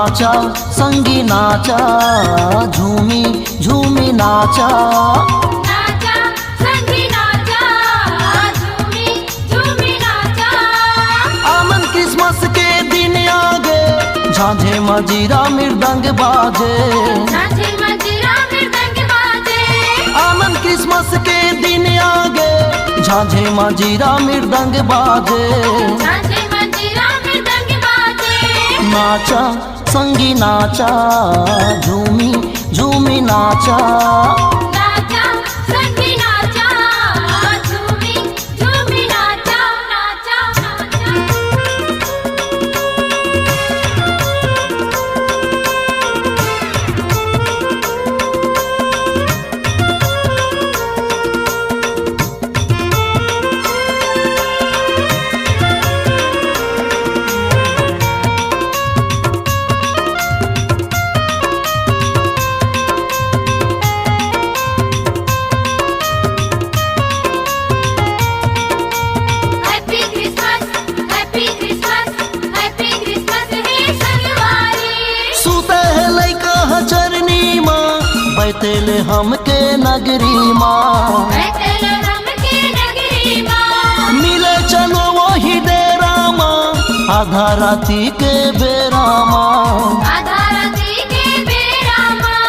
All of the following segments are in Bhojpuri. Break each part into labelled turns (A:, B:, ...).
A: नाचा संगी नाचा, झूमी झूमी नाचा।
B: नाचा संगी नाचा, झूमी झूमी नाचा।
A: आनंद क्रिसमस के दिन आगे, झांझे मजीरा मृदंग बाजे।
B: झांझे मजीरा मृदंग बाजे।
A: आनंद क्रिसमस के दिन आगे, झांझे मजीरा मृदंग बाजे।
B: झांझे मजीरा मृदंग बाजे।
A: नाचा संगी नाचा, झूमी झूमी नाचा।
B: नाचा संगी नाचा, झूमी झूमी नाचा। नाचा नाचा। Happy Christmas, happy Christmas, happy Christmas हे संगवारी।
A: सुते है लैका चरनी माँ, बैठेले हमके नगरी माँ।
B: बैतलहम की नगरी माँ।
A: मिले चलो वही डेरा माँ, आधा राती के बेरा माँ।
B: आधा राती के बेरा माँ।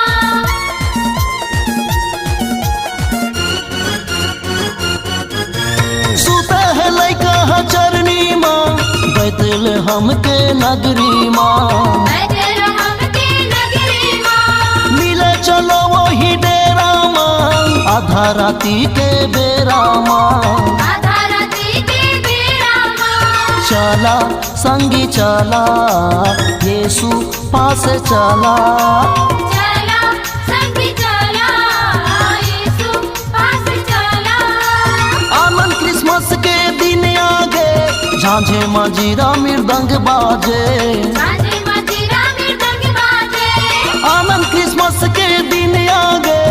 A: सुते है लैका चरनी माँ, बैठेले हमके नगरी माँ।
B: बैतलहम की नगरी माँ।
A: मिले चलो वही डेरा माँ, आधा राती के बेरा माँ।
B: आधा राती के बेरा माँ।
A: चला संगी चला, यीशु पास चला।
B: चला संगी चला, यीशु पास चला।
A: आनंद क्रिसमस के दिन आगे, झांझे मजीरा मृदंग बाजे।
B: झांझे मजीरा मृदंग बाजे।
A: आनंद क्रिसमस के दिन आगे,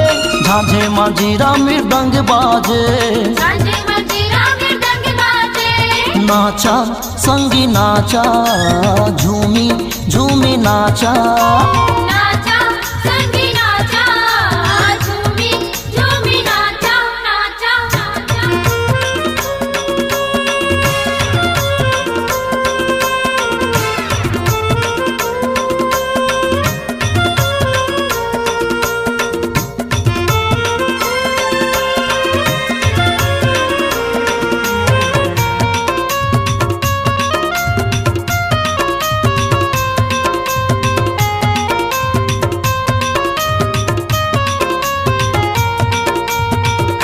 A: झांझे मजीरा मृदंग बाजे।
B: झांझे मजीरा मृदंग बाजे।
A: नाचा संगी नाचा, झूमी झूमी नाचा।
B: नाचा संगी नाचा, झूमी झूमी नाचा। नाचा नाचा।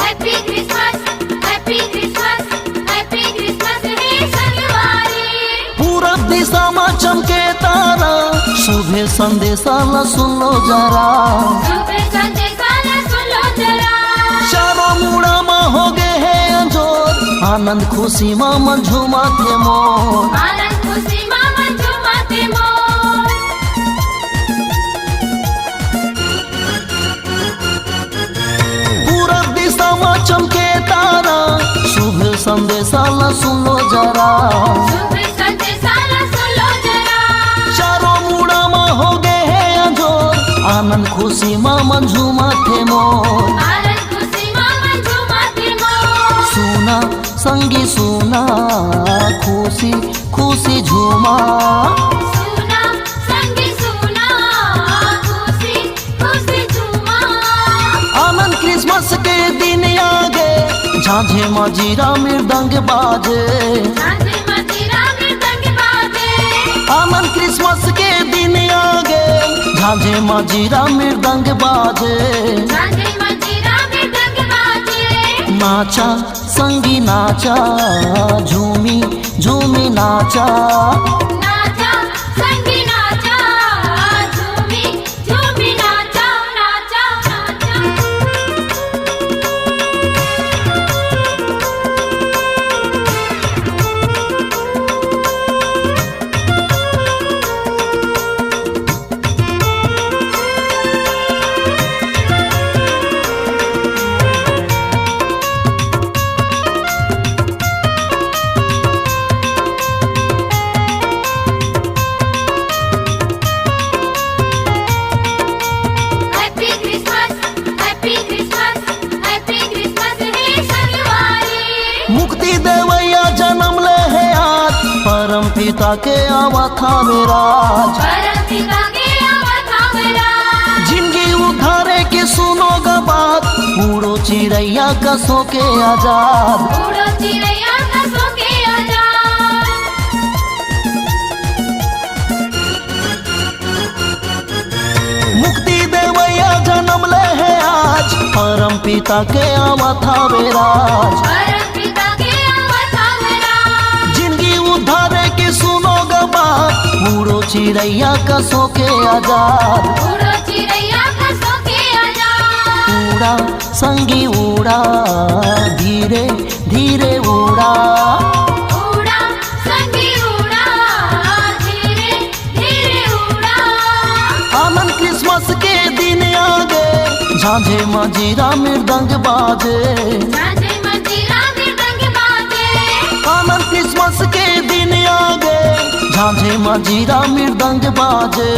B: Happy Christmas, happy Christmas, happy Christmas हे संगवारी।
A: पूरब दिशा में चमके तारा, सुबह संदेशा न सुन लो जरा।
B: सुबह संदेशा न सुन लो जरा।
A: चारों मुड़ा में हो गए हैं अंजोर, आनंद खुशी में मन झूमाते मोर।
B: आनंद खुशी में मन झूमाते मोर।
A: पूरब दिशा में चमके तारा, सुबह संदेशा न सुन लो जरा।
B: सुबह संदेशा न सुन लो जरा।
A: चारों मुड़ा में हो गए हैं अंजोर, आनंद खुशी में मन झूमाते मोर।
B: आनंद खुशी में मन झूमाते मोर।
A: सुना संगी सुना, खुशी खुशी झूमा।
B: सुना संगी सुना, खुशी खुशी झूमा।
A: आनंद क्रिसमस के दिन आगे, झांझे मजीरा मृदंग बाजे।
B: झांझे मजीरा मृदंग बाजे।
A: आनंद क्रिसमस के दिन आगे, झांझे मजीरा मृदंग बाजे।
B: झांझे मजीरा मृदंग बाजे।
A: नाचा संगी नाचा, झूमी झूमी नाचा।
B: नाचा संगी नाचा, झूमी झूमी नाचा। नाचा नाचा।
A: पिता के आवा था राज।
B: परम पिता के आवत राज।
A: जिंदगी उधारे के सुनोगा बात, उड़ो चिड़ैया कसों के आजाद।
B: उड़ो चिड़ैया कसों के आजाद।
A: मुक्ति देवैया जन्म ले है आज, परम पिता के आवा था राज।
B: परम पिता के आवत राज।
A: जिंदगी उधारे के सुनोगा बात, उड़ो चिड़ैया कसों के आजाद।
B: उड़ो चिड़ैया कसों के आजाद।
A: उड़ा संगी उड़ा, धीरे धीरे उड़ा।
B: उड़ा संगी उड़ा, धीरे धीरे उड़ा।
A: आनंद क्रिसमस के दिन आ गए, झांझे मजीरा मृदंग बाजे।
B: झांझे मंजीरा मृदंग बाजे।
A: आनंद क्रिसमस के दिन आ गए, झांझे मजीरा मृदंग बाजे।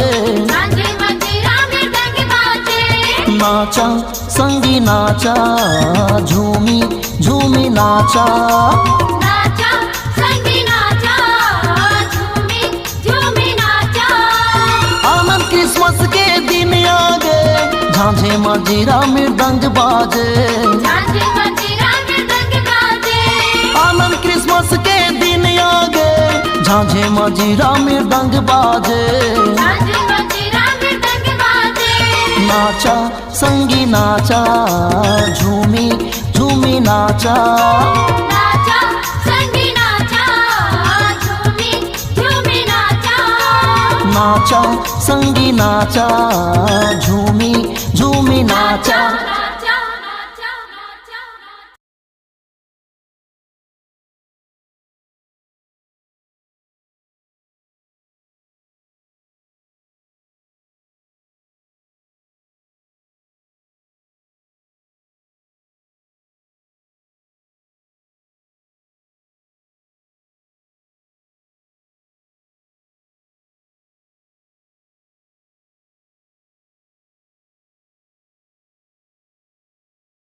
B: झांझे मंजीरा मृदंग बाजे।
A: नाचा संगी नाचा, झूमी झूमी नाचा।
B: नाचा संगी नाचा, झूमी झूमी नाचा।
A: आनंद क्रिसमस के दिन आ गए, झांझे मजीरा मृदंग बाजे।
B: झांझे मंजीरा मृदंग बाजे।
A: आनंद क्रिसमस के दिन आ गए, झांझे मजीरा मृदंग बाजे।
B: झांझे मंजीरा मृदंग बाजे।
A: नाचा संगी नाचा, झूमी झूमी नाचा।
B: नाचा संगी नाचा, झूमी झूमी नाचा।
A: नाचा संगी नाचा, झूमी झूमी नाचा।